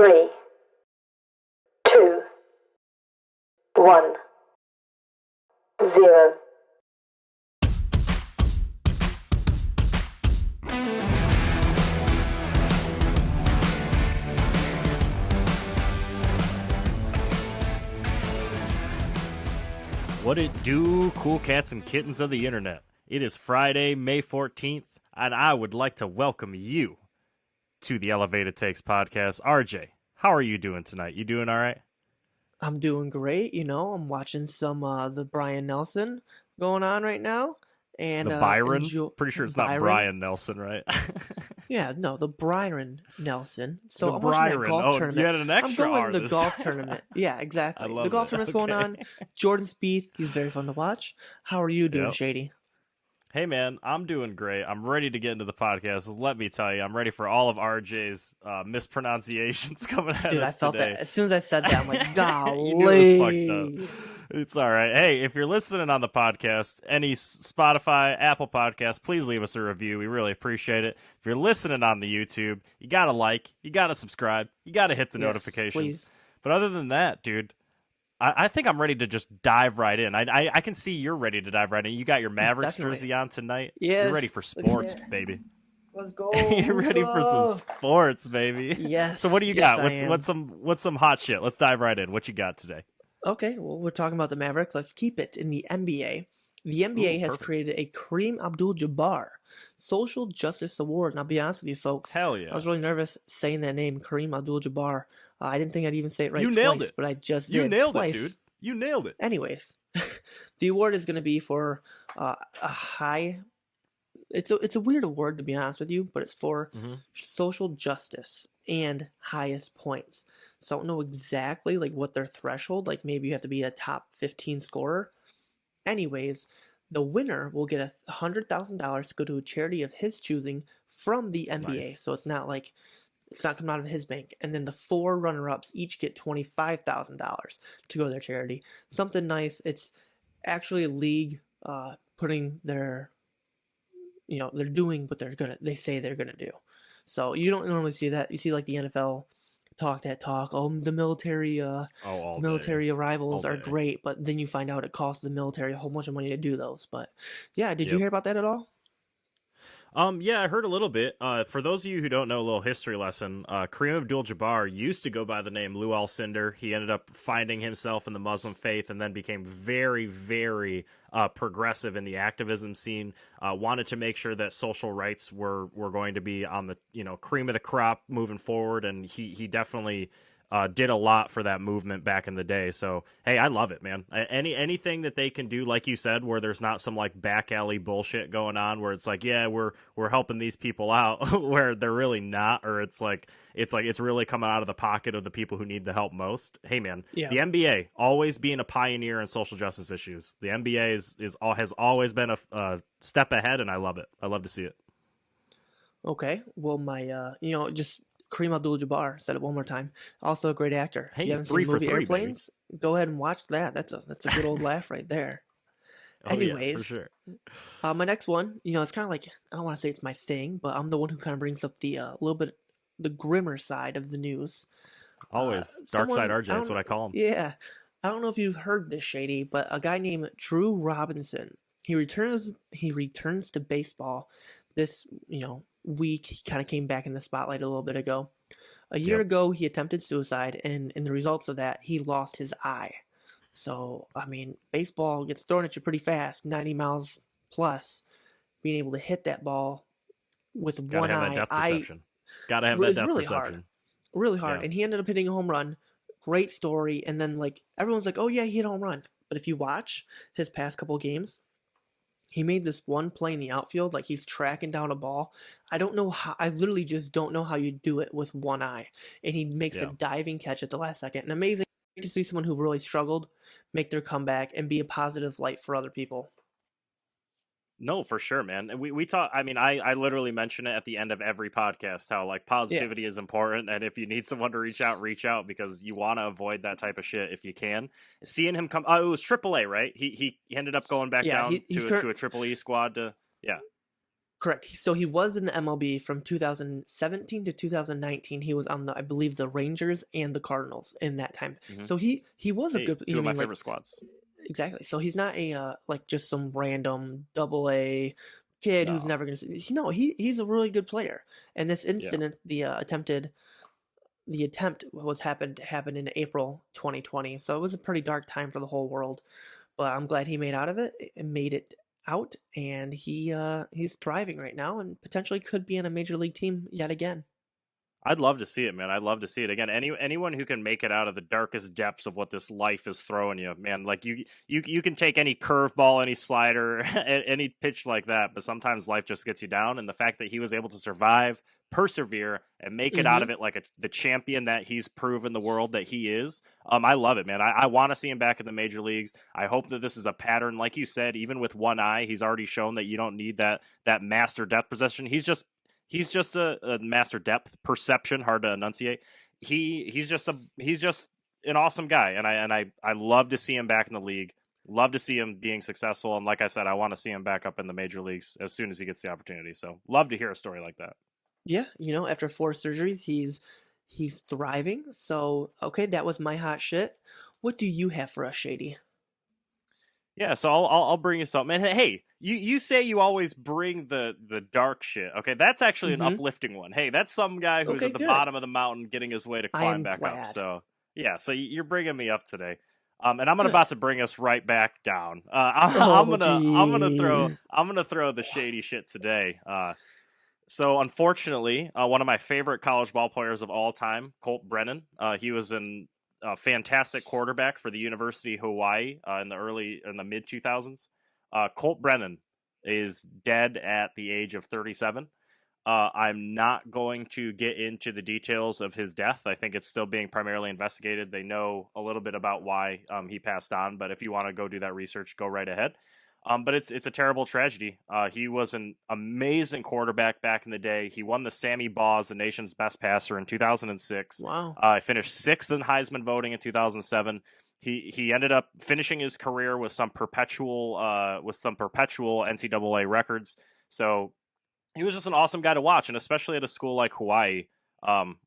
3, 2, 1, 0. What it do, cool cats and kittens of the internet? It is Friday, May 14th, and I would like to welcome you to the Elevated Takes podcast. RJ, how are you doing tonight? You doing all right? I'm doing great. I'm watching some the Brian Nelson going on right now, and The Byron? Pretty sure it's not Brian Nelson, right? Yeah, no, the Byron Nelson. So The I'm watching that Byron. golf Oh, tournament. you had an extra I'm going R the this golf time. tournament. Yeah, exactly. I love The golf it. tournament's going Okay. on. Jordan Spieth, he's very fun to watch. How are you doing, Yep. Shady? Hey, man, I'm doing great. I'm ready to get into the podcast. Let me tell you, I'm ready for all of RJ's mispronunciations coming at Dude, I us felt today. that as soon as I said that, I'm like, golly. You knew it was fucked up. It's all right. Hey, if you're listening on the podcast, any Spotify, Apple Podcasts, please leave us a review. We really appreciate it. If you're listening on the YouTube, you got to like, you got to subscribe, you got to hit the Yes, notifications. please. But other than that, dude, I think I'm ready to just dive right in. I can see you're ready to dive right in. You got your Mavericks Definitely. jersey on tonight. Yes. You're ready for sports, baby. Let's go. You're ready for some sports, baby. Yes. So what do you Yes, got? I am. What's some hot shit? Let's dive right in. What you got today? Okay, well, we're talking about the Mavericks. Let's keep it in the NBA. The NBA has perfect. created a Kareem Abdul-Jabbar Social Justice Award. And I'll be honest with you, folks. Hell yeah. I was really nervous saying that name, Kareem Abdul-Jabbar. I didn't think I'd even say it right You nailed twice, it. but I just You did nailed twice. it, dude. You nailed it. Anyways, the award is going to be for a high... It's a weird award, to be honest with you, but it's for social justice and highest points. So I don't know exactly what their threshold, maybe you have to be a top 15 scorer. Anyways, the winner will get $100,000 to go to a charity of his choosing from the NBA. Nice. So it's not coming out of his bank. And then the 4 runner-ups each get $25,000 to go to their charity. Something nice. It's actually a league putting their, they're doing what they say they're gonna do. So you don't normally see that. You see the NFL talk that talk. Oh, the military arrivals All are day. great, but then you find out it costs the military a whole bunch of money to do those. But yeah, did you Yep. hear about that at all? Yeah, I heard a little bit. For those of you who don't know, a little history lesson. Kareem Abdul-Jabbar used to go by the name Lou Alcindor. He ended up finding himself in the Muslim faith and then became very, very progressive in the activism scene. Wanted to make sure that social rights were going to be on the cream of the crop moving forward, and he definitely did a lot for that movement back in the day. So hey, I love it, man. Anything that they can do, like you said, where there's not some back alley bullshit going on, where it's we're helping these people out, where they're really not, or it's really coming out of the pocket of the people who need the help most. Hey, man, Yeah. The NBA always being a pioneer in social justice issues. The NBA has always been a step ahead, and I love it. I love to see it. Okay. Well, my just Kareem Abdul-Jabbar, said it one more time. Also a great actor. Hey, if you haven't 3 seen the for movie 3, Airplanes, go ahead and watch that. That's a good old laugh right there. Oh, yeah, Anyways, for sure. My next one, it's kind of I don't want to say it's my thing, but I'm the one who kind of brings up the little bit the grimmer side of the news. Always dark side RJ. That's what I call him. Yeah, I don't know if you've heard this, Shady, but a guy named Drew Robinson, he returns to baseball this week. He kind of came back in the spotlight a little bit ago. A year ago, he attempted suicide, and in the results of that, he lost his eye. So, I mean, baseball gets thrown at you pretty fast, 90 miles plus. Being able to hit that ball with one Gotta have eye, that depth perception. Gotta have that it's depth really perception. hard. Really hard. Yeah. And he ended up hitting a home run. Great story. And then, everyone's like, oh, yeah, he hit a home run. But if you watch his past couple games, he made this one play in the outfield, he's tracking down a ball. I don't know how, I literally just don't know how you do it with one eye. And he makes a diving catch at the last second. And amazing to see someone who really struggled make their comeback and be a positive light for other people. No, for sure, man. We talk. I mean, I literally mention it at the end of every podcast how positivity is important, and if you need someone to reach out because you want to avoid that type of shit if you can. Seeing him come, it was AAA, right? He ended up going back down to a Triple E squad to Correct. So he was in the MLB from 2017 to 2019. He was on I believe, the Rangers and the Cardinals in that time. Mm-hmm. So he was a Hey, good. two of my favorite squads. Exactly. So he's not a like just some random double A kid who's No. never going to. No, he's a really good player. And this incident, the attempt happened in April 2020. So it was a pretty dark time for the whole world. But I'm glad he made out of it and made it out, and he's thriving right now and potentially could be in a major league team yet again. I'd love to see it, man. I'd love to see it again. Anyone who can make it out of the darkest depths of what this life is throwing you, man. Like you can take any curveball, any slider, any pitch like that, but sometimes life just gets you down. And the fact that he was able to survive, persevere, and make it out of it like the champion that he's proven the world that he is, I love it, man. I want to see him back in the major leagues. I hope that this is a pattern, like you said. Even with one eye, he's already shown that you don't need that master depth possession. He's just a master depth perception, hard to enunciate. He's just an awesome guy, and I love to see him back in the league. Love to see him being successful, and like I said, I want to see him back up in the major leagues as soon as he gets the opportunity. So love to hear a story like that. Yeah, after 4 surgeries, he's thriving. So okay, that was my hot shit. What do you have for us, Shady? Yeah, so I'll bring you something. And hey, you say you always bring the dark shit. Okay, that's actually an uplifting one. Hey, that's some guy who's at the bottom of the mountain getting his way to climb back up. So yeah, so you're bringing me up today. And I'm about to bring us right back down. I'm gonna throw the shady shit today. So unfortunately, one of my favorite college ball players of all time, Colt Brennan, he was a fantastic quarterback for the University of Hawaii in the mid 2000s. Colt Brennan is dead at the age of 37. I'm not going to get into the details of his death. I think it's still being primarily investigated. They know a little bit about why he passed on, but if you want to go do that research, go right ahead. But it's a terrible tragedy. He was an amazing quarterback back in the day. He won the Sammy Baugh, the nation's best passer, in 2006. Wow. He finished 6th in Heisman voting in 2007. He ended up finishing his career with some perpetual NCAA records. So he was just an awesome guy to watch, and especially at a school like Hawaii,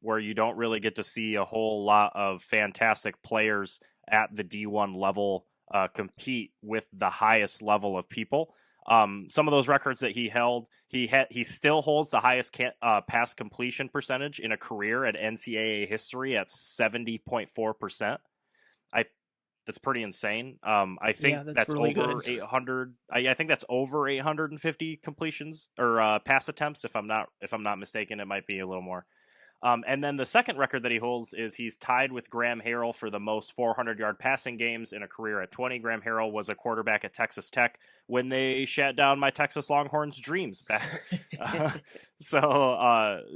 where you don't really get to see a whole lot of fantastic players at the D1 level compete with the highest level of people. Some of those records that he held, he still holds the highest pass completion percentage in a career at NCAA history at 70.4%. That's pretty insane. I think that's really over good. 800. I think that's over 850 completions or pass attempts. If I'm not mistaken, it might be a little more. And then the second record that he holds is he's tied with Graham Harrell for the most 400-yard passing games in a career at 20. Graham Harrell was a quarterback at Texas Tech when they shut down my Texas Longhorns' dreams back.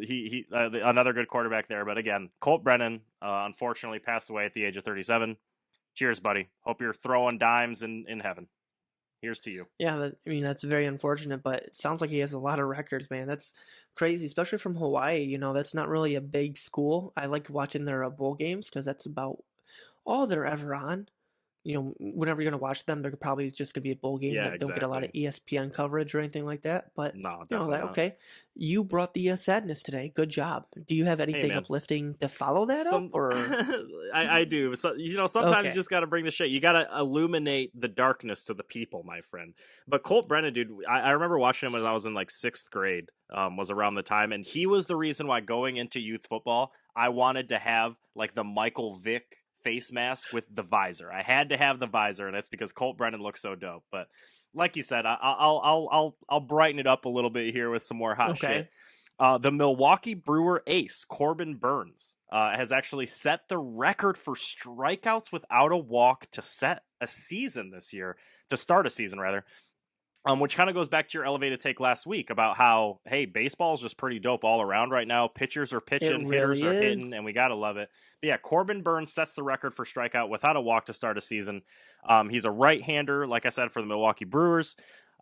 He another good quarterback there. But again, Colt Brennan unfortunately passed away at the age of 37. Cheers, buddy. Hope you're throwing dimes in heaven. Here's to you. Yeah, that's very unfortunate, but it sounds like he has a lot of records, man. That's crazy, especially from Hawaii. That's not really a big school. I like watching their bowl games because that's about all they're ever on. Whenever you're going to watch them, they're probably just going to be a bowl game that don't get a lot of ESPN coverage or anything like that. But, no, definitely not. Okay. You brought the sadness today. Good job. Do you have anything uplifting to follow that up? Or I do. So, sometimes you just got to bring the shit. You got to illuminate the darkness to the people, my friend. But Colt Brennan, dude, I remember watching him when I was in like 6th grade, was around the time. And he was the reason why going into youth football, I wanted to have like the Michael Vick face mask with the visor. I had to have the visor, and that's because Colt Brennan looks so dope. But like you said, I'll brighten it up a little bit here with some more hot shit. The Milwaukee Brewer ace Corbin Burns has actually set the record for strikeouts without a walk to start a season rather. Which kind of goes back to your elevated take last week about how, hey, baseball is just pretty dope all around right now. Pitchers are pitching, hitters are hitting, and we got to love it. But yeah, Corbin Burns sets the record for strikeout without a walk to start a season. He's a right-hander, like I said, for the Milwaukee Brewers.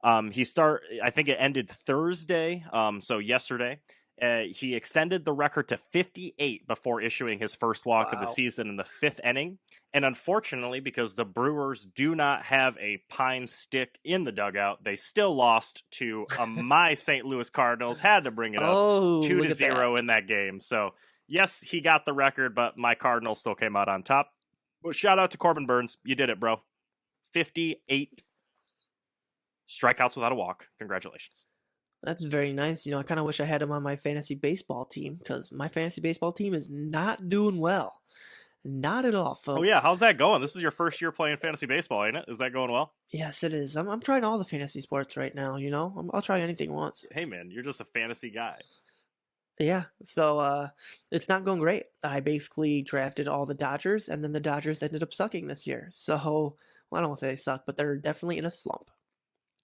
I think it ended Thursday, so yesterday. He extended the record to 58 before issuing his first walk of the Wow. season in the 5th inning. And unfortunately, because the Brewers do not have a pine stick in the dugout, they still lost to my St. Louis Cardinals. Had to bring it up, Oh, 2-0 in that game. So yes, he got the record, but my Cardinals still came out on top. But shout out to Corbin Burns, you did it, bro. 58 strikeouts without a walk. Congratulations. That's very nice. I kind of wish I had him on my fantasy baseball team because my fantasy baseball team is not doing well. Not at all, folks. Oh yeah, how's that going? This is your first year playing fantasy baseball, ain't it? Is that going well? Yes, it is. I'm trying all the fantasy sports right now. I'll try anything once. Hey man, you're just a fantasy guy. Yeah, so it's not going great. I basically drafted all the Dodgers, and then the Dodgers ended up sucking this year. So, well, I don't want to say they suck, but they're definitely in a slump.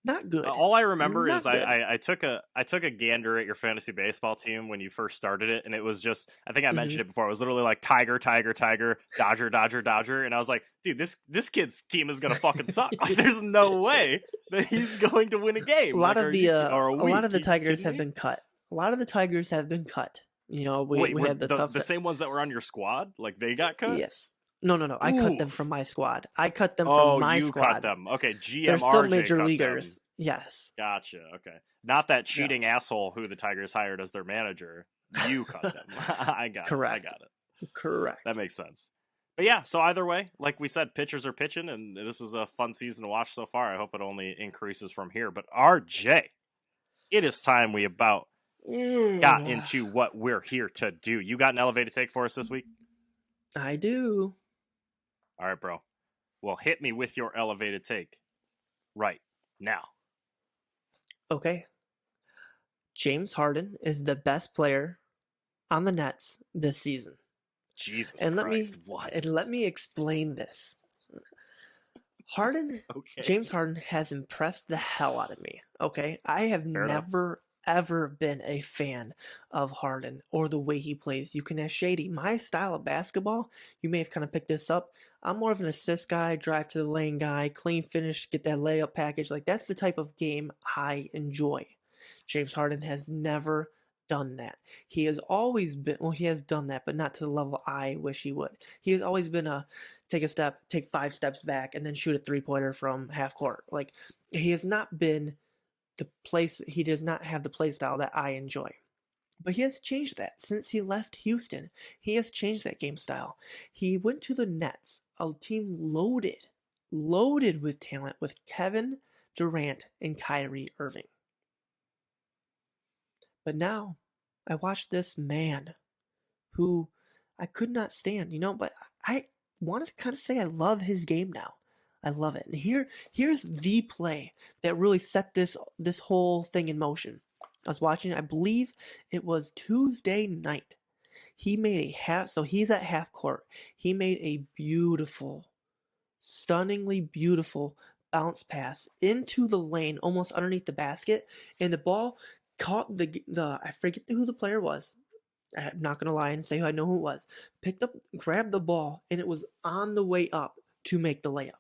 Not good. All I remember Not is good. I took a gander at your fantasy baseball team when you first started it, and it was just, I think I mentioned it before. It was literally like Tiger, Tiger, Tiger, Dodger, Dodger, Dodger, and I was like, dude, this kid's team is gonna fucking suck. Like, there's no way that he's going to win a game. A lot like, of the Tigers have been cut. A lot of the Tigers have been cut. We had the same ones that were on your squad, like they got cut. Yes. No. I cut them from my squad. I cut them Oh, from my you squad. cut them. Okay, GM They're still RJ major cut leaguers. them. Yes. Gotcha. Okay, not that cheating asshole who the Tigers hired as their manager. You cut them. I got Correct. it. I got it. Correct. That makes sense. But yeah, so either way, like we said, pitchers are pitching, and this is a fun season to watch so far. I hope it only increases from here. But RJ, it is time we about got into what we're here to do. You got an elevated take for us this week? I do. All right, bro. Well, hit me with your elevated take right now. Okay. James Harden is the best player on the Nets this season. Jesus And Christ, what? let me explain this. Harden, Okay. James Harden has impressed the hell out of me. Okay, I have never ever been a fan of Harden or the way he plays. You can ask Shady. My style of basketball, you may have kind of picked this up. I'm more of an assist guy, drive to the lane guy, clean finish, get that layup package. Like, that's the type of game I enjoy. James Harden has never done that. He has always been, well, he has done that, but not to the level I wish he would. He has always been a take 5 steps back, and then shoot a 3-pointer from half court. Like, he has not been he does not have the play style that I enjoy. But he has changed that since he left Houston. He has changed that game style. He went to the Nets, a team loaded with talent, with Kevin Durant and Kyrie Irving. But now I watch this man who I could not stand, but I want to kind of say I love his game now. I love it. And here's the play that really set this whole thing in motion. I was watching, I believe it was Tuesday night. He made he's at half court. He made a beautiful, stunningly beautiful bounce pass into the lane, almost underneath the basket, and the ball caught I forget who the player was. I'm not going to lie and say I know who it was. Grabbed the ball, and it was on the way up to make the layup.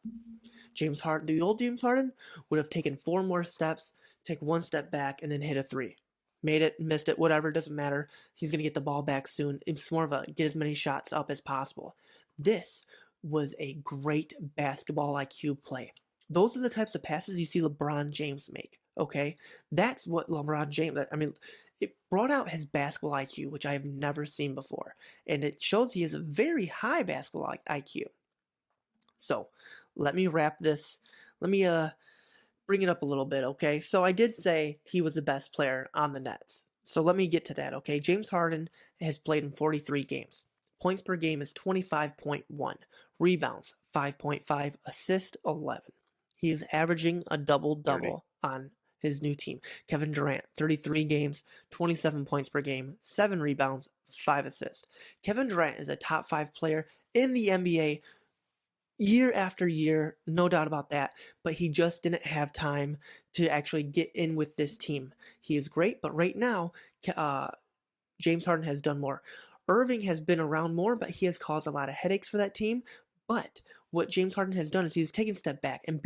The old James Harden would have taken 4 more steps, take 1 step back, and then hit a 3. Made it, missed it, whatever, doesn't matter. He's going to get the ball back soon. It's more of a get as many shots up as possible. This was a great basketball IQ play. Those are the types of passes you see LeBron James make, okay? That's what LeBron James, it brought out his basketball IQ, which I have never seen before. And it shows he has a very high basketball IQ. So, let me wrap this. Let me bring it up a little bit, okay? So I did say he was the best player on the Nets. So let me get to that, okay? James Harden has played in 43 games. Points per game is 25.1. Rebounds, 5.5. Assists, 11. He is averaging a double-double on his new team. Kevin Durant, 33 games, 27 points per game, 7 rebounds, 5 assists. Kevin Durant is a top 5 player in the NBA year after year, no doubt about that, but he just didn't have time to actually get in with this team. He is great, but right now, James Harden has done more. Irving has been around more, but he has caused a lot of headaches for that team. But what James Harden has done is he's taken a step back and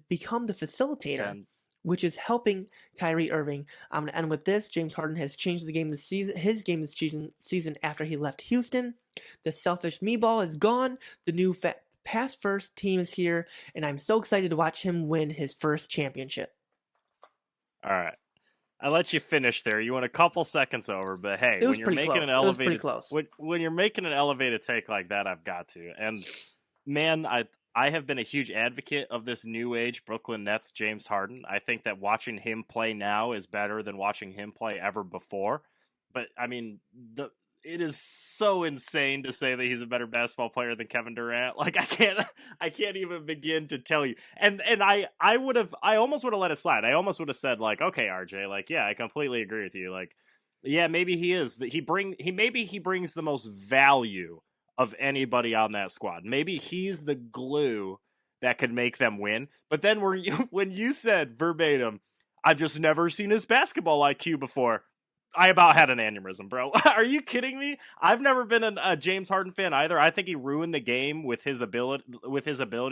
become the facilitator which is helping Kyrie Irving. I'm going to end with this. James Harden has changed the game this season. His game this season after he left Houston. The selfish me ball is gone. The new pass first team is here, and I'm so excited to watch him win his first championship. All right. I let you finish there. You went a couple seconds over, but hey, It was when you're pretty making close. an It was elevated pretty close. when you're making an elevated take like that, I've got to. And man, I have been a huge advocate of this new age Brooklyn Nets James Harden. I think that watching him play now is better than watching him play ever before. But I mean, it is so insane to say that he's a better basketball player than Kevin Durant. Like I can't even begin to tell you. And I almost would have let it slide. I almost would have said like, okay, RJ, like yeah, I completely agree with you. Like yeah, maybe he is. Maybe he brings the most value of anybody on that squad. Maybe he's the glue that could make them win. But then when you said verbatim, I've just never seen his basketball IQ before. I about had an aneurysm, bro. Are you kidding me? I've never been a James Harden fan either. I think he ruined the game with his ability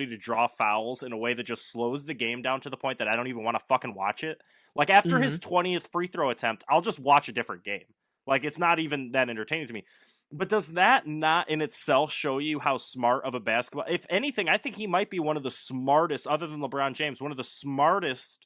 to draw fouls in a way that just slows the game down to the point that I don't even want to fucking watch it. Like after his 20th free throw attempt, I'll just watch a different game. Like it's not even that entertaining to me. But does that not in itself show you how smart of a basketball? If anything, I think he might be one of the smartest, other than LeBron James, one of the smartest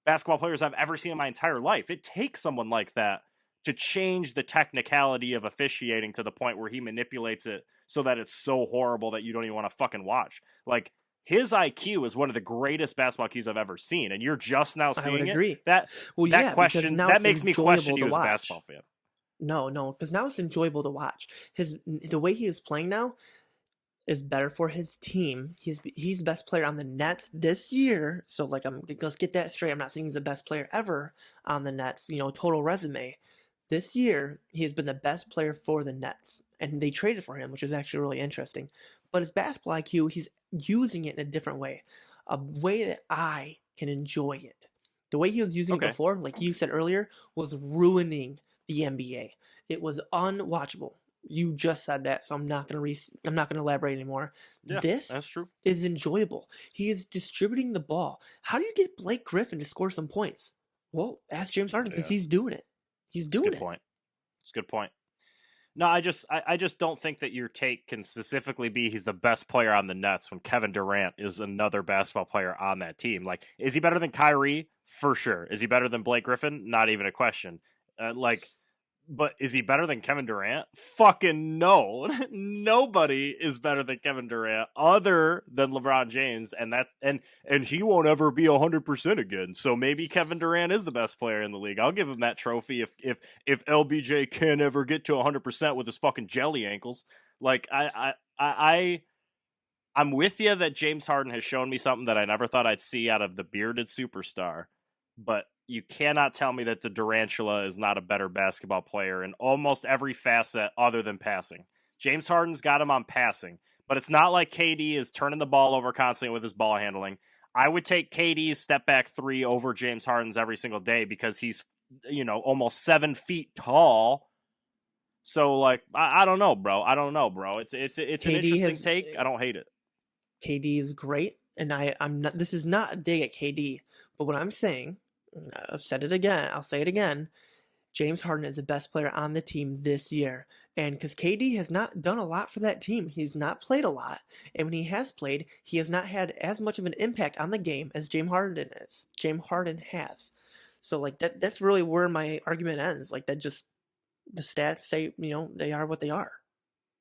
basketball players I've ever seen in my entire life. It takes someone like that to change the technicality of officiating to the point where he manipulates it so that it's so horrible that you don't even want to fucking watch. Like his IQ is one of the greatest basketball IQs I've ever seen, and you're just now seeing I would agree. it. That question that makes me question you as a basketball fan. No, because now it's enjoyable to watch. The way he is playing now is better for his team. He's best player on the Nets this year. So like let's get that straight. I'm not saying he's the best player ever on the Nets, total resume. This year, he has been the best player for the Nets, and they traded for him, which is actually really interesting. But his basketball IQ, he's using it in a different way, a way that I can enjoy it. The way he was using it before, like you said earlier, was ruining the NBA. It was unwatchable. You just said that, so I'm not gonna elaborate anymore. Yeah, this that's true. Is enjoyable. He is distributing the ball. How do you get Blake Griffin to score some points? Well, ask James Harden because he's doing it. He's doing it. It's a good point. No, I just don't think that your take can specifically be he's the best player on the Nets when Kevin Durant is another basketball player on that team. Like, is he better than Kyrie? For sure. Is he better than Blake Griffin? Not even a question. But is he better than Kevin Durant? Fucking no. Nobody is better than Kevin Durant other than LeBron James, and he won't ever be 100% again. So maybe Kevin Durant is the best player in the league. I'll give him that trophy if LBJ can ever get to 100% with his fucking jelly ankles. Like I'm with you that James Harden has shown me something that I never thought I'd see out of the bearded superstar, but you cannot tell me that the Durantula is not a better basketball player in almost every facet other than passing. James Harden's got him on passing, but it's not like KD is turning the ball over constantly with his ball handling. I would take KD's step back three over James Harden's every single day because he's, almost 7 feet tall. So like, I don't know, bro. It's an interesting take. I don't hate it. KD is great, and I'm not. This is not a dig at KD, but what I'm saying, I've said it again. I'll say it again. James Harden is the best player on the team this year. And because KD has not done a lot for that team, he's not played a lot. And when he has played, he has not had as much of an impact on the game as James Harden has. So like that's really where my argument ends. Like that just the stats say, they are what they are.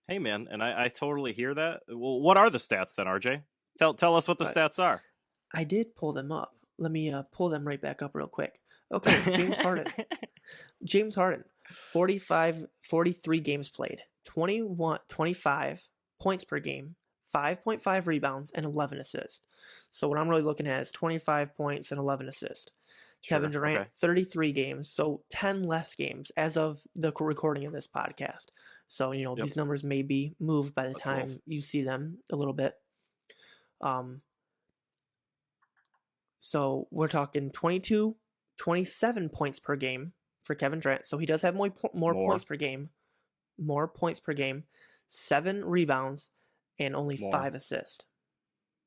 Hey man, and I totally hear that. Well, what are the stats then, RJ? Tell us what the stats are. I did pull them up. Let me pull them right back up real quick. Okay, James Harden, 43 games played, 25 points per game, 5.5 rebounds, and 11 assists. So what I'm really looking at is 25 points and 11 assists. Sure, Kevin Durant, 33 games, so 10 less games as of the recording of this podcast. So, these numbers may be moved by the time you see them a little bit. So we're talking 27 points per game for Kevin Durant. So he does have more points per game. More points per game. 7 rebounds and only 5 assists.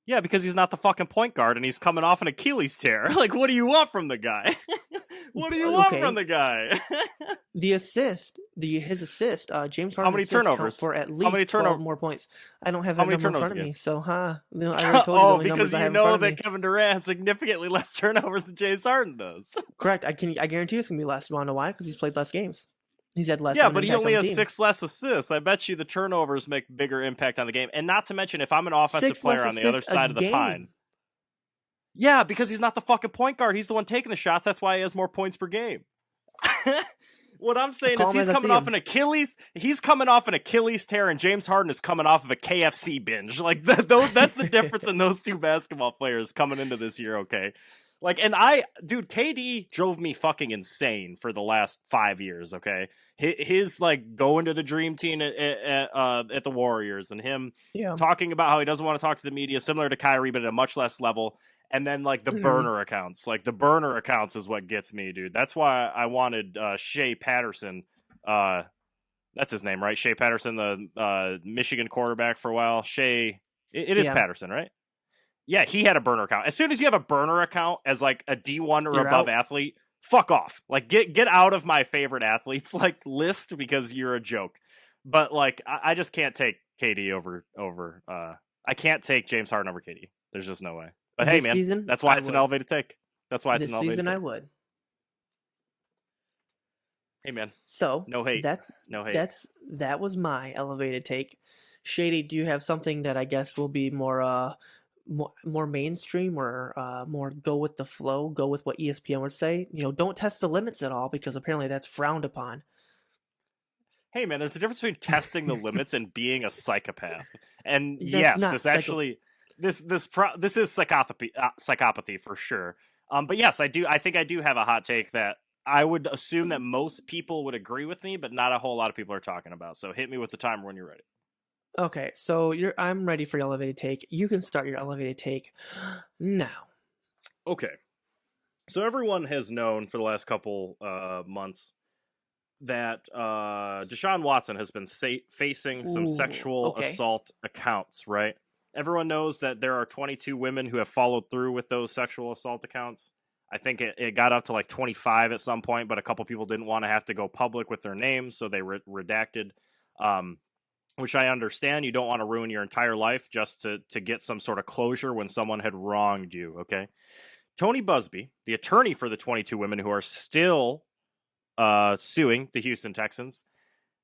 Yeah, because he's not the fucking point guard and he's coming off an Achilles tear. Like, what do you want from the guy? What do you want from the guy? His assist, James How Harden's many assist count turnovers? for at How least many 12 more points. I don't have How that many number in turnovers front of again? me, so no, I already told you the only numbers because I you have in know front of that me. Kevin Durant has significantly less turnovers than James Harden does. Correct. I guarantee it's gonna be less. You wanna know why? Because he's played less games. He's had less. Yeah, of an but he impact only on the has team. 6 less assists. I bet you the turnovers make bigger impact on the game. And not to mention, if I'm an offensive 6 player less on the other assists a side of the game. pine. Yeah, because he's not the fucking point guard. He's the one taking the shots. That's why he has more points per game. What I'm saying is he's coming off an Achilles. He's coming off an Achilles tear, and James Harden is coming off of a KFC binge. Like that's the difference in those two basketball players coming into this year. Okay, like, and dude, KD drove me fucking insane for the last 5 years. Okay, his like going to the dream team at the Warriors, and him talking about how he doesn't want to talk to the media, similar to Kyrie, but at a much less level. And then, like, the burner accounts. Like, the burner accounts is what gets me, dude. That's why I wanted Shea Patterson. That's his name, right? Shea Patterson, the Michigan quarterback for a while. Shea, it is Patterson, right? Yeah, he had a burner account. As soon as you have a burner account as, like, a D1 or above athlete, fuck off. Like, get out of my favorite athletes, like, list because you're a joke. But, like, I just can't take KD over I can't take James Harden over KD. There's just no way. But hey, man, season, that's why it's an elevated take. That's why it's an elevated take. This season I would. Hey, man. So no hate. No hate. That was my elevated take. Shady, do you have something that I guess will be more mainstream or more go with the flow, go with what ESPN would say? You know, don't test the limits at all because apparently that's frowned upon. Hey, man, there's a difference between testing the limits and being a psychopath. And yes, this actually. This is psychopathy for sure. But yes, I think I do have a hot take that I would assume that most people would agree with me, but not a whole lot of people are talking about. So hit me with the timer when you're ready. Okay, so I'm ready for your elevated take. You can start your elevated take now. Okay. So everyone has known for the last couple months that Deshaun Watson has been facing some sexual assault accounts, right? Everyone knows that there are 22 women who have followed through with those sexual assault accounts. I think it got up to like 25 at some point, but a couple people didn't want to have to go public with their names, so they redacted, which I understand. You don't want to ruin your entire life just to get some sort of closure when someone had wronged you, okay? Tony Busby, the attorney for the 22 women who are still suing the Houston Texans,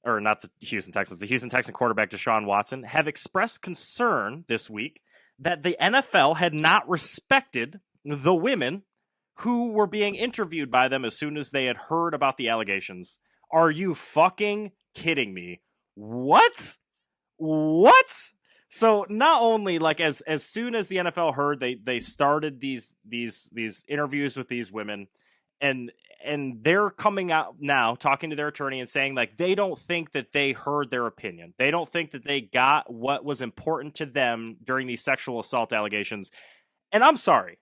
or not the Houston Texans, the Houston Texan quarterback Deshaun Watson, have expressed concern this week that the NFL had not respected the women who were being interviewed by them as soon as they had heard about the allegations. Are you fucking kidding me? What? So not only like as soon as the NFL heard, they started these interviews with these women, and they're coming out now talking to their attorney and saying like they don't think that they heard their opinion. They don't think that they got what was important to them during these sexual assault allegations. And I'm sorry,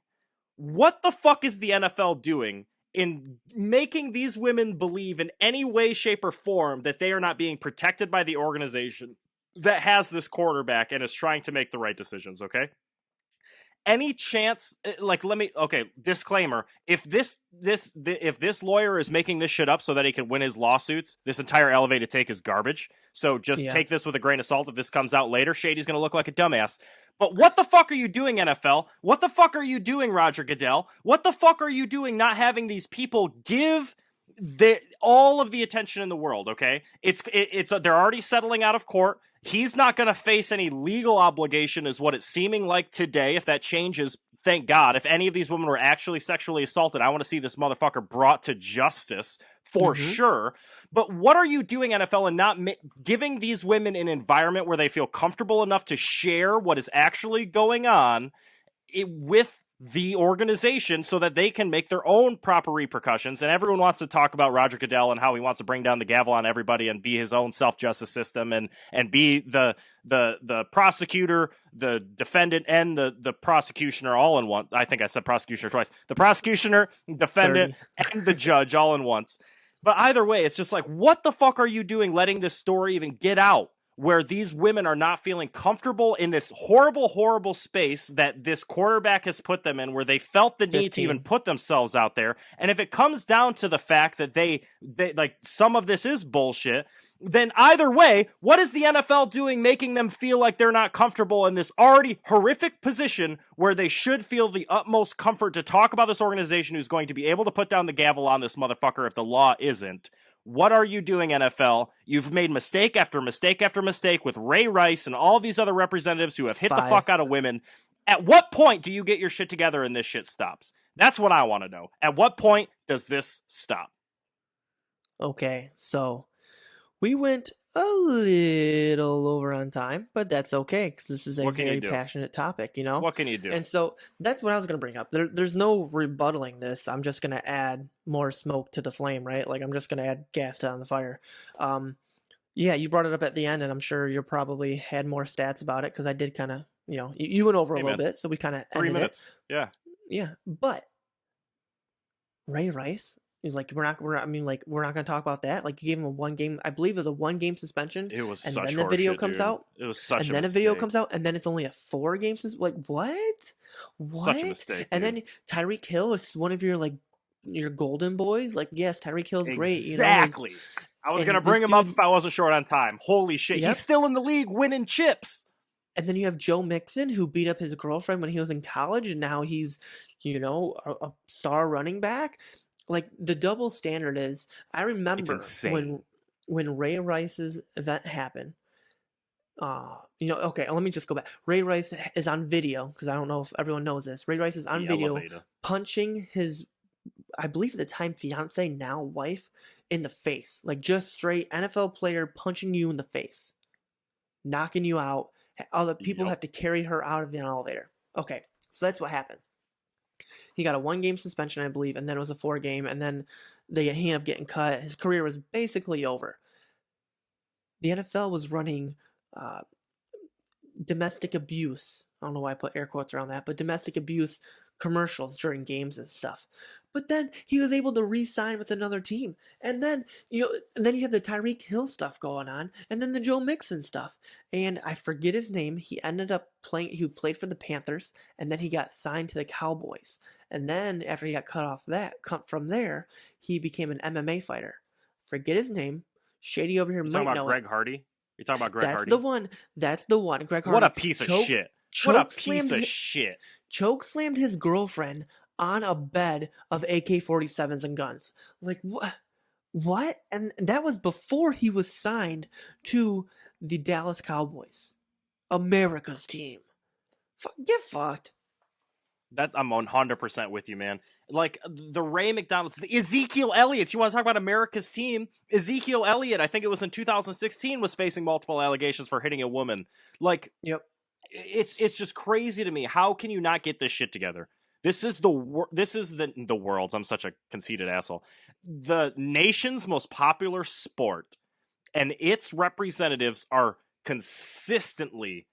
what the fuck is the NFL doing in making these women believe in any way, shape, or form that they are not being protected by the organization that has this quarterback and is trying to make the right decisions, okay? Any chance, like, disclaimer, if this lawyer is making this shit up so that he can win his lawsuits, this entire elevated take is garbage. So just take this with a grain of salt. If this comes out later, Shady's going to look like a dumbass. But what the fuck are you doing, NFL? What the fuck are you doing, Roger Goodell? What the fuck are you doing not having these people give all of the attention in the world, okay? They're already settling out of court. He's not going to face any legal obligation is what it's seeming like today. If that changes, thank God. If any of these women were actually sexually assaulted, I want to see this motherfucker brought to justice for sure. But what are you doing, NFL, and not giving these women an environment where they feel comfortable enough to share what is actually going on with the organization so that they can make their own proper repercussions? And everyone wants to talk about Roger Goodell and how he wants to bring down the gavel on everybody and be his own self-justice system and be the prosecutor, the defendant, and the prosecutioner all in one. I think I said prosecutioner twice. The prosecutioner, defendant, and the judge all in once. But either way, it's just like, what the fuck are you doing letting this story even get out? where these women are not feeling comfortable in this horrible, horrible space that this quarterback has put them in, where they felt the need to even put themselves out there. And if it comes down to the fact that they like some of this is bullshit, then either way, what is the NFL doing making them feel like they're not comfortable in this already horrific position where they should feel the utmost comfort to talk about this organization who's going to be able to put down the gavel on this motherfucker if the law isn't? What are you doing, NFL? You've made mistake after mistake after mistake with Ray Rice and all these other representatives who have hit the fuck out of women. At what point do you get your shit together and this shit stops? That's what I want to know. At what point does this stop? Okay, so we went a little over on time, but that's okay because this is a very passionate topic, you know? What can you do? And so that's what I was going to bring up. There's no rebuttaling this. I'm just going to add more smoke to the flame, right? Like I'm just going to add gas on the fire. Yeah, you brought it up at the end, and I'm sure you probably had more stats about it because I did kind of, you know, you went over a little bit, so we kind of ended 3 minutes. it. Yeah, but Ray Rice. He's like, we're not going to talk about that. Like, you gave him a 1 game, I believe it was a 1 game suspension. It was and such then the video comes dude. out. It was such and a then mistake. a video comes out, and then it's only a 4 game like, what? Such a mistake. And then Tyreek Hill is one of your, like, your golden boys. Like, yes, Tyreek Hill's great. Exactly. You know, I was going to bring him up if I wasn't short on time. Holy shit. Yep. He's still in the league winning chips. And then you have Joe Mixon, who beat up his girlfriend when he was in college, and now he's, you know, a star running back. Like, the double standard is, I remember when Ray Rice's event happened, you know, okay, let me just go back. Ray Rice is on video, because I don't know if everyone knows this. Ray Rice is on video punching his, I believe at the time, fiance, now wife, in the face. Like, just straight NFL player punching you in the face. Knocking you out. Other people have to carry her out of the elevator. Okay, so that's what happened. He got a 1 game suspension, I believe, and then it was a 4 game, and then he ended up getting cut. His career was basically over. The NFL was running domestic abuse. I don't know why I put air quotes around that, but domestic abuse commercials during games and stuff. But then he was able to re-sign with another team. And then, you have the Tyreek Hill stuff going on, and then the Joe Mixon stuff. And I forget his name. He ended up he played for the Panthers, and then he got signed to the Cowboys. And then after he got cut from there, he became an MMA fighter. Forget his name. Shady over here might know it. You're talking about Greg Hardy? You're talking about Greg Hardy? That's the one. Greg Hardy. What a piece of shit. What a piece of shit. Choke slammed his girlfriend on a bed of AK-47s and guns. Like, what? And that was before he was signed to the Dallas Cowboys. America's team. Get fucked. That I'm 100% with you, man. Like, the Ray McDonald's, the Ezekiel Elliott. You want to talk about America's team? Ezekiel Elliott, I think it was in 2016, was facing multiple allegations for hitting a woman. Like, yep. It's just crazy to me. How can you not get this shit together? This is the world's. I'm such a conceited asshole. The nation's most popular sport, and its representatives are consistently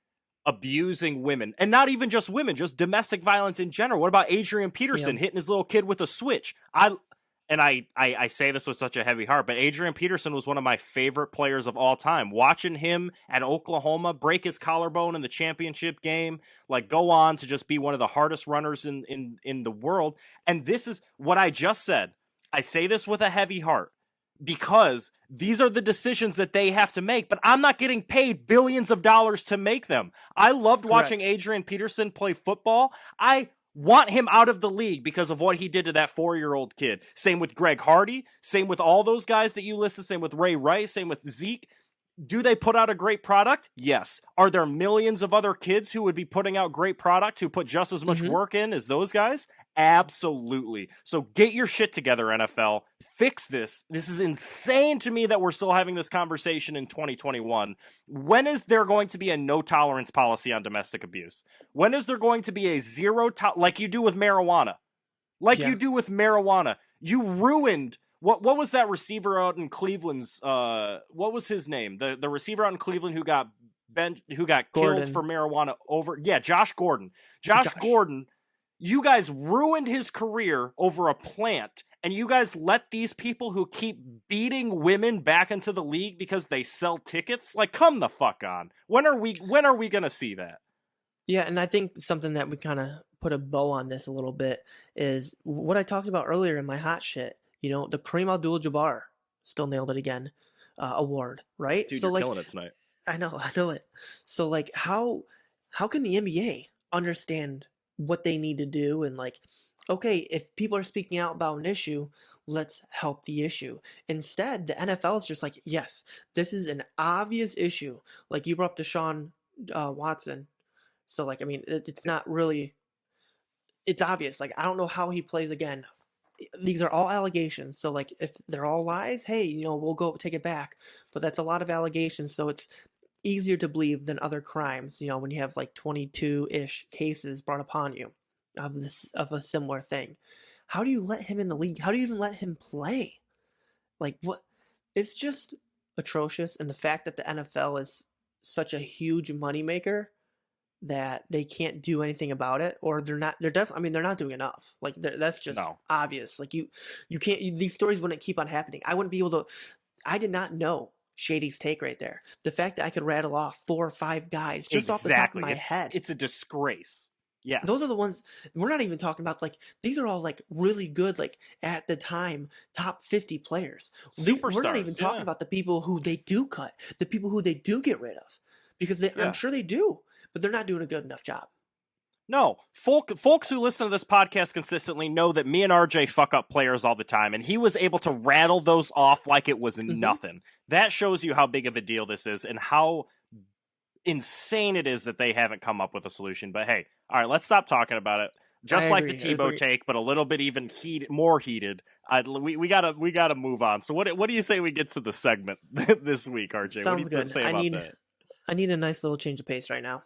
abusing women, and not even just women, just domestic violence in general. What about Adrian Peterson hitting his little kid with a switch? I say this with such a heavy heart, but Adrian Peterson was one of my favorite players of all time. Watching him at Oklahoma break his collarbone in the championship game, like go on to just be one of the hardest runners in the world. And this is what I just said. I say this with a heavy heart because these are the decisions that they have to make, but I'm not getting paid billions of dollars to make them. I loved watching Adrian Peterson play football. I want him out of the league because of what he did to that 4-year-old kid. Same with Greg Hardy. Same with all those guys that you listed. Same with Ray Rice. Same with Zeke. Do they put out a great product? Yes. Are there millions of other kids who would be putting out great product who put just as much work in as those guys? Absolutely. So get your shit together, NFL. Fix this. This is insane to me that we're still having this conversation in 2021. When is there going to be a no tolerance policy on domestic abuse? When is there going to be a like you do with marijuana? You do with marijuana. You ruined what was that receiver out in Cleveland's what was his name? The receiver out in Cleveland who got killed for marijuana Josh Gordon. Josh Gordon, you guys ruined his career over a plant, and you guys let these people who keep beating women back into the league because they sell tickets? Like, come the fuck on. When are we going to see that? Yeah, and I think something that we kind of put a bow on this a little bit is what I talked about earlier in my hot shit. You know, the Kareem Abdul-Jabbar still nailed it again award, right? Dude, so you're like, killing it tonight. I know it. So like, how can the NBA understand what they need to do and like, okay, if people are speaking out about an issue, let's help the issue. Instead, the NFL is just like, yes, this is an obvious issue. Like you brought up Deshaun Watson. So like, I mean, it's not really. It's obvious. Like I don't know how he plays again. These are all allegations. So like, if they're all lies, hey, you know, we'll go take it back. But that's a lot of allegations. So it's easier to believe than other crimes, you know, when you have like 22-ish cases brought upon you of a similar thing. How do you let him in the league? How do you even let him play? Like what? It's just atrocious, and the fact that the NFL is such a huge moneymaker that they can't do anything about it, or they're definitely, I mean, they're not doing enough. Like that's just obvious. Like you can't, these stories wouldn't keep on happening. I wouldn't be able to, I did not know Shady's take right there. The fact that I could rattle off 4 or 5 guys just off the top of my head. It's a disgrace. Yes. Those are the ones, we're not even talking about, like, these are all like really good, like at the time, top 50 players. Superstars, we're not even talking about the people who they do cut, the people who they do get rid of, because I'm sure they do, but they're not doing a good enough job. No, folks who listen to this podcast consistently know that me and RJ fuck up players all the time, and he was able to rattle those off like it was nothing. That shows you how big of a deal this is and how insane it is that they haven't come up with a solution. But hey, all right, let's stop talking about it. Just like the Tebow take, but a little bit even more heated. We gotta move on. So what do you say we get to the segment this week, RJ? Sounds what do you good. say about that? I need a nice little change of pace right now.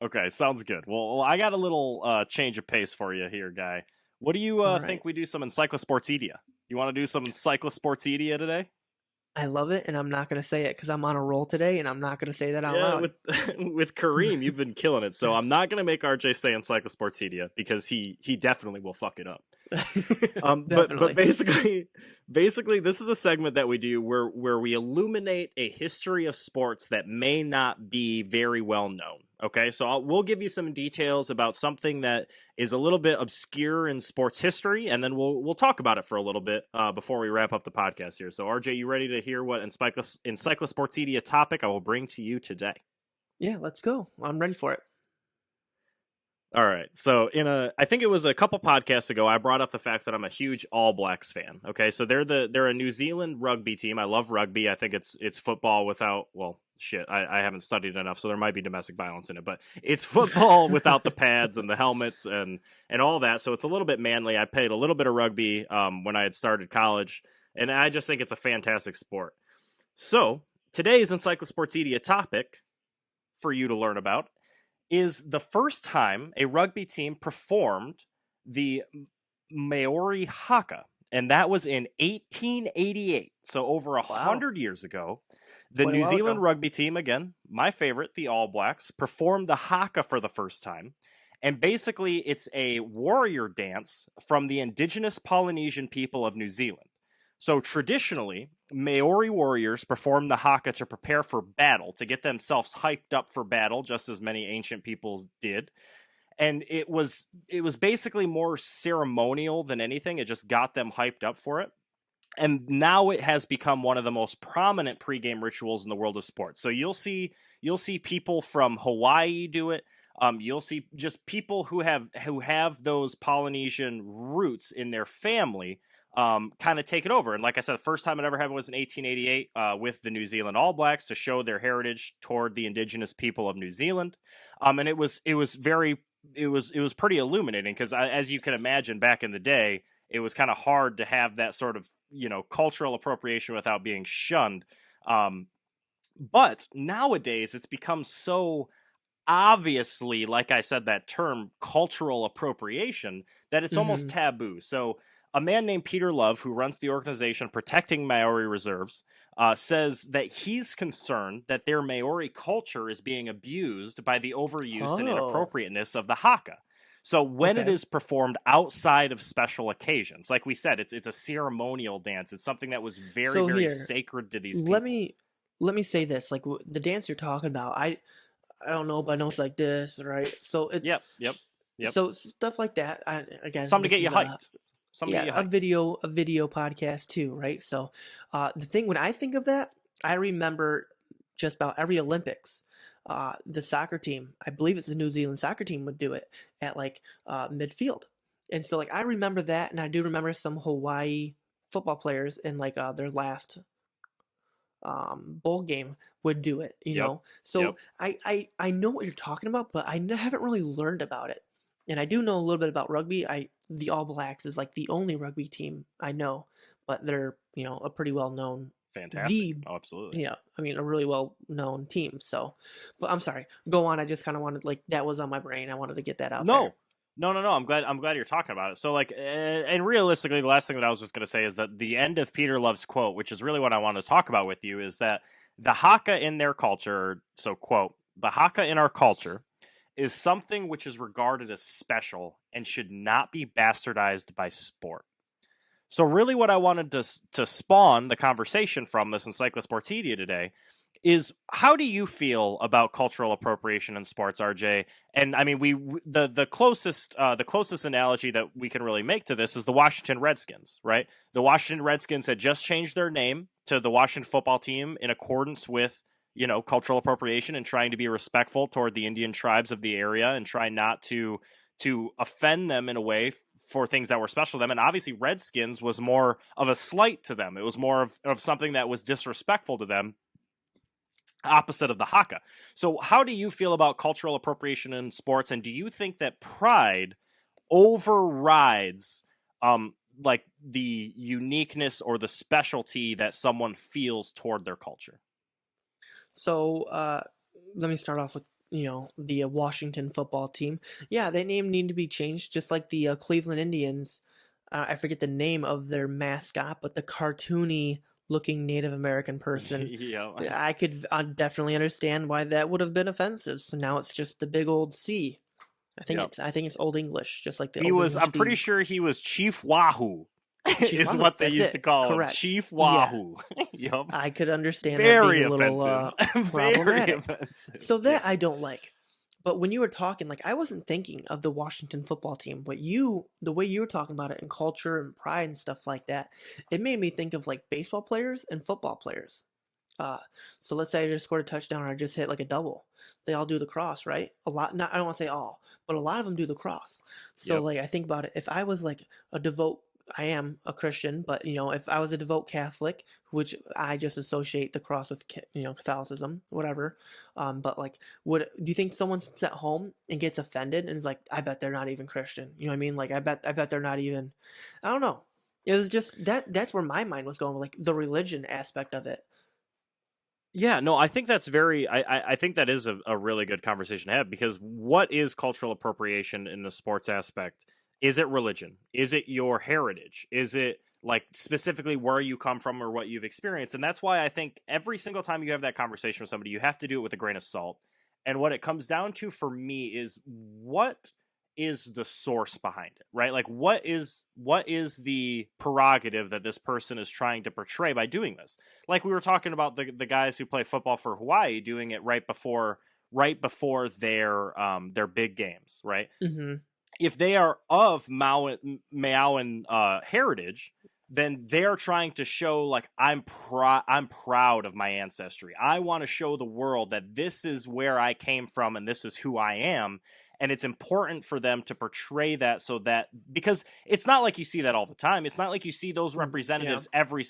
Okay, sounds good. Well, I got a little change of pace for you here, guy. What do you think we do some Encyclosportsedia? You want to do some Encyclosportsedia today? I love it, and I'm not going to say it because I'm on a roll today, and I'm not going to say that out loud. With Kareem, you've been killing it, so I'm not going to make RJ say Encyclosportsedia because he definitely will fuck it up. But basically, this is a segment that we do where we illuminate a history of sports that may not be very well known. Okay, so we'll give you some details about something that is a little bit obscure in sports history, and then we'll talk about it for a little bit before we wrap up the podcast here. So, RJ, you ready to hear what Encyclosportsedia topic I will bring to you today? Yeah, let's go. I'm ready for it. All right. So I think it was a couple podcasts ago, I brought up the fact that I'm a huge All Blacks fan. Okay, so they're a New Zealand rugby team. I love rugby. I think it's football without, well, shit, I haven't studied enough, so there might be domestic violence in it, but it's football without the pads and the helmets and all that. So it's a little bit manly. I played a little bit of rugby when I had started college, and I just think it's a fantastic sport. So today's Encyclosportsedia topic for you to learn about is the first time a rugby team performed the Maori haka, and that was in 1888. So over 100 years ago, the New Zealand rugby team, again, my favorite, the All Blacks, performed the haka for the first time. And basically, it's a warrior dance from the indigenous Polynesian people of New Zealand. So traditionally, Maori warriors perform the haka to prepare for battle, to get themselves hyped up for battle, just as many ancient peoples did. And it was basically more ceremonial than anything. It just got them hyped up for it. And now it has become one of the most prominent pregame rituals in the world of sports. So you'll see people from Hawaii do it. You'll see just people who have those Polynesian roots in their family kind of take it over. And like I said, the first time it ever happened was in 1888 with the New Zealand All Blacks to show their heritage toward the indigenous people of New Zealand. And it was pretty illuminating because as you can imagine, back in the day, it was kind of hard to have that sort of, cultural appropriation without being shunned. But nowadays it's become so obviously, like I said, that term cultural appropriation, that it's almost taboo. So a man named Peter Love, who runs the organization Protecting Maori Reserves, says that he's concerned that their Maori culture is being abused by the overuse and inappropriateness of the haka. So when it Okay. is performed outside of special occasions, like we said, it's a ceremonial dance. It's something that was very, So very here, sacred to these let people. me let me say this. Like the dance you're talking about, I don't know, but I know it's like this, right? So it's Yep. so stuff like that. Again, Something to this get you is hyped. Something to yeah, get you a hyped. video podcast too, right? So the thing when I think of that, I remember just about every Olympics. The soccer team, I believe it's the New Zealand soccer team, would do it at like midfield. And so like I remember that, and I do remember some Hawaii football players in like their last bowl game would do it, you Yep. know. So I know what you're talking about, but haven't really learned about it. And I do know a little bit about rugby. The All Blacks is like the only rugby team I know, but they're a pretty well known Fantastic. the Oh, absolutely. yeah, I mean a really well known team. So, but I'm sorry, go on. I just kind of wanted like that was on my brain. I wanted to get that out there. No. I'm glad you're talking about it. So like, and realistically, the last thing that I was just going to say is that the end of Peter Love's quote, which is really what I want to talk about with you, is that the haka in their culture. So quote, the haka in our culture is something which is regarded as special and should not be bastardized by sport. So really what I wanted to spawn the conversation from this Encyclosportedia today is how do you feel about cultural appropriation in sports, RJ? And I mean, the closest analogy that we can really make to this is the Washington Redskins, right? The Washington Redskins had just changed their name to the Washington Football Team in accordance with cultural appropriation and trying to be respectful toward the Indian tribes of the area and try not to offend them in a way for things that were special to them. And obviously Redskins was more of a slight to them. It was more of something that was disrespectful to them, opposite of the haka. So how do you feel about cultural appropriation in sports? And do you think that pride overrides like the uniqueness or the specialty that someone feels toward their culture? So let me start off with the Washington football team. Yeah, their name need to be changed, just like the Cleveland Indians. I forget the name of their mascot, but the cartoony looking Native American person. Yeah. I could definitely understand why that would have been offensive. So now it's just the big old C. I think it's Old English, just like the He Old was. English I'm pretty D. sure he was Chief Wahoo. Chief Is Wahoo, what they that's used it. to call Correct. him, Chief Yeah. Wahoo. Yup. I could understand that Very being a little offensive. Very problematic. offensive. So that I don't like. But when you were talking, like I wasn't thinking of the Washington football team, but the way you were talking about it and culture and pride and stuff like that, it made me think of like baseball players and football players. So let's say I just scored a touchdown or I just hit like a double. They all do the cross, right? A lot, not I don't want to say all, but a lot of them do the cross. So Yep. like I think about it, if I was like a devout, I am a Christian, but if I was a devout Catholic, which I just associate the cross with Catholicism, whatever. But like, do you think someone sits at home and gets offended and is like, I bet they're not even Christian? You know what I mean? Like I bet they're not even. I don't know. It was just that's where my mind was going, like the religion aspect of it. Yeah, no, I think that's I think that is a really good conversation to have, because what is cultural appropriation in the sports aspect? Is it religion? Is it your heritage? Is it like specifically where you come from or what you've experienced? And that's why I think every single time you have that conversation with somebody, you have to do it with a grain of salt. And what it comes down to for me is what is the source behind it, right? Like what is the prerogative that this person is trying to portray by doing this? Like we were talking about the guys who play football for Hawaii doing it right before their big games, right? Mm-hmm. If they are of Maoan heritage, then they're trying to show like I'm proud of my ancestry. I want to show the world that this is where I came from and this is who I am. And it's important for them to portray that, so that, because it's not like you see that all the time. It's not like you see those representatives every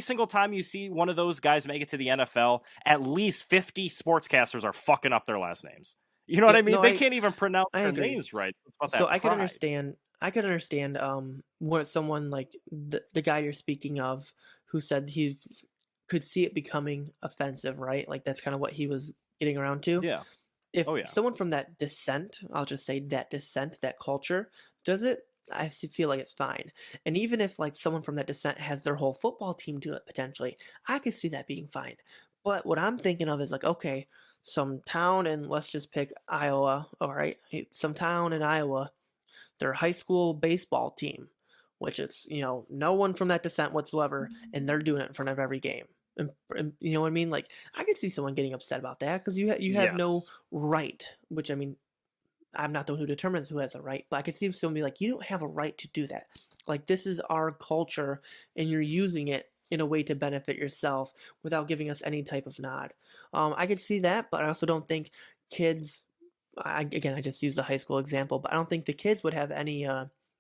single time you see one of those guys make it to the NFL, at least 50 sportscasters are fucking up their last names. You know what I mean? No, they can't even pronounce their agree. names right. It's about So that I could pride. understand what someone like the guy you're speaking of, who said he could see it becoming offensive, right? Like that's kind of what he was getting around to. Yeah. If Oh, yeah. someone from that descent, I'll just say that descent, that culture, does it, I feel like it's fine. And even if like someone from that descent has their whole football team do it potentially, I could see that being fine. But what I'm thinking of is like, okay, some town in, let's just pick Iowa, all right, some town in Iowa their high school baseball team, which is, no one from that descent whatsoever, and they're doing it in front of every game. And you know what I mean? Like, I could see someone getting upset about that because you have no Yes. right, which, I mean, I'm not the one who determines who has a right, but I could see someone be like, you don't have a right to do that. Like, this is our culture, and you're using it in a way to benefit yourself without giving us any type of nod. I could see that, but I also don't think kids. Again, I just used the high school example, but I don't think the kids would have any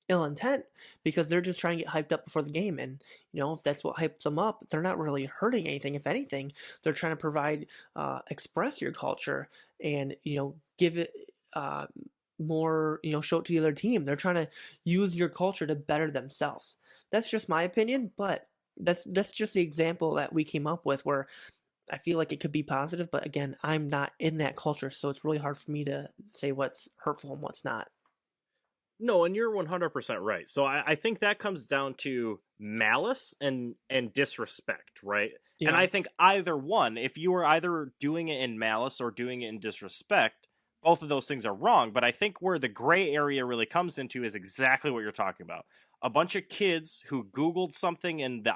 ill intent because they're just trying to get hyped up before the game, and if that's what hypes them up, they're not really hurting anything. If anything, they're trying to provide, express your culture, and give it more, show it to the other team. They're trying to use your culture to better themselves. That's just my opinion, but that's just the example that we came up with where I feel like it could be positive, but again, I'm not in that culture, so it's really hard for me to say what's hurtful and what's not. No, and you're 100% right. So I think that comes down to malice and disrespect, right? And Yeah. I think either one, if you are either doing it in malice or doing it in disrespect, both of those things are wrong. But I think where the gray area really comes into is exactly what you're talking about. A bunch of kids who Googled something in a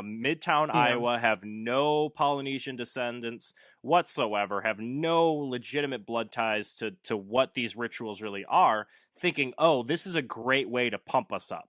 midtown Yeah. Iowa, have no Polynesian descendants whatsoever, have no legitimate blood ties to what these rituals really are, thinking, oh, this is a great way to pump us up.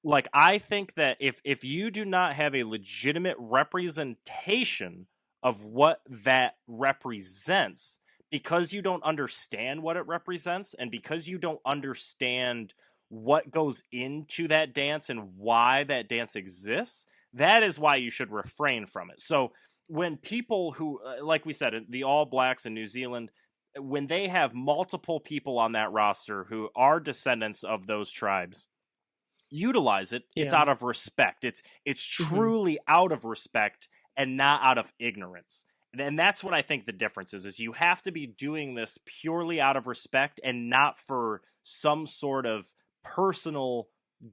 Like, I think that if you do not have a legitimate representation of what that represents, because you don't understand what it represents, and because you don't understand what goes into that dance and why that dance exists, that is why you should refrain from it. So when people who, like we said, the All Blacks in New Zealand, when they have multiple people on that roster who are descendants of those tribes utilize it, it's Yeah. out of respect. It's Hmm. truly out of respect and not out of ignorance. And that's what I think the difference is you have to be doing this purely out of respect and not for some sort of personal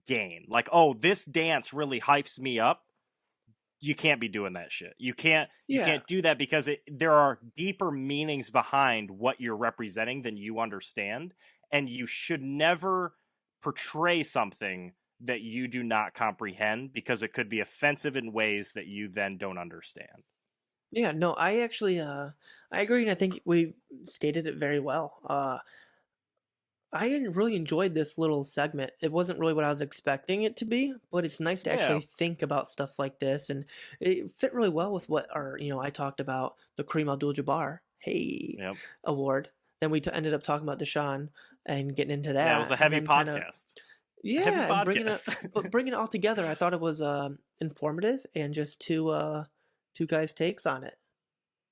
gain. Like, oh, this dance really hypes me up. You can't be doing that shit. You can't Yeah. do that because there are deeper meanings behind what you're representing than you understand, and you should never portray something that you do not comprehend because it could be offensive in ways that you then don't understand. Yeah. No, I actually, I agree, and I think we stated it very well. I really enjoyed this little segment. It wasn't really what I was expecting it to be, but it's nice to Yeah. actually think about stuff like this, and it fit really well with what I talked about the Kareem Abdul-Jabbar, hey, Yep. award. Then we ended up talking about Deshaun and getting into Yeah, it was that, a and heavy then kind of podcast. Heavy yeah, and podcast. bringing it all together. I thought it was informative and just two guys' takes on it.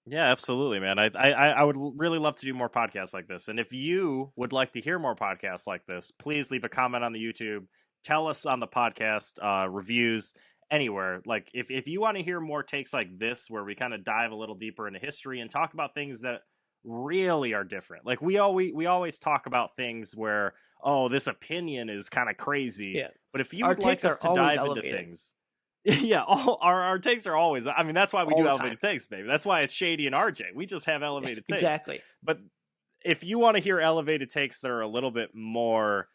Yeah, absolutely, man. I would really love to do more podcasts like this. And if you would like to hear more podcasts like this, please leave a comment on the YouTube. Tell us on the podcast reviews anywhere. Like if you want to hear more takes like this, where we kind of dive a little deeper into history and talk about things that really are different. Like we always talk about things where, oh, this opinion is kind of crazy. Yeah, But if you our would like takes us are to always dive into elevated. things, yeah, all our takes are always. I mean, that's why we All do the time. elevated takes, baby. That's why it's Shady and RJ. We just have Yeah, elevated takes. exactly. But if you want to hear elevated takes that are a little bit more,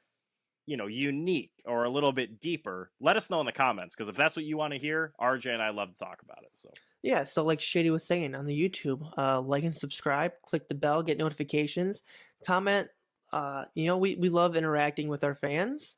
unique or a little bit deeper, let us know in the comments. Because if that's what you want to hear, RJ and I love to talk about it. So Yeah, so like Shady was saying on the YouTube, like and subscribe, click the bell, get notifications, comment. We love interacting with our fans.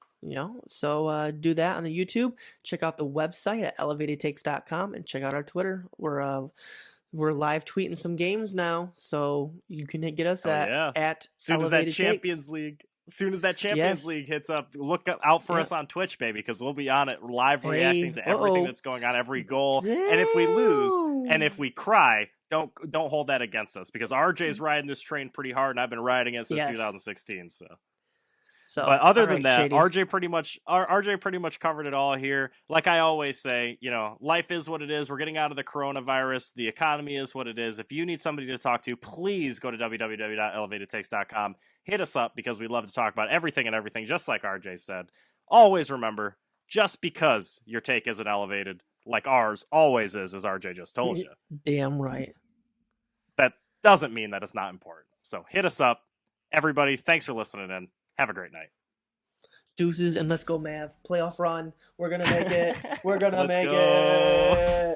So do that on the YouTube. Check out the website at elevatedtakes.com and check out our Twitter. We're live tweeting some games now, so you can get us hell yeah! at Soon as that Elevated Champions Takes. League. As soon as that Champions Yes. League hits up, look out for Yeah. us on Twitch, baby, because we'll be on it live Hey, reacting to everything uh-oh. that's going on, every goal. And if we lose and if we cry, don't hold that against us because RJ's riding this train pretty hard, and I've been riding it since Yes. 2016. So, But other all than right, that, Shady. RJ pretty much covered it all here. Like I always say, life is what it is. We're getting out of the coronavirus. The economy is what it is. If you need somebody to talk to, please go to www.elevatedtakes.com. Hit us up because we love to talk about everything and everything, just like RJ said. Always remember, just because your take isn't elevated, like ours always is, as RJ just told you, Damn right. that doesn't mean that it's not important. So hit us up. Everybody, thanks for listening in. Have a great night. Deuces and let's go, Mav. Playoff run. We're gonna make it. We're gonna Let's make go. it.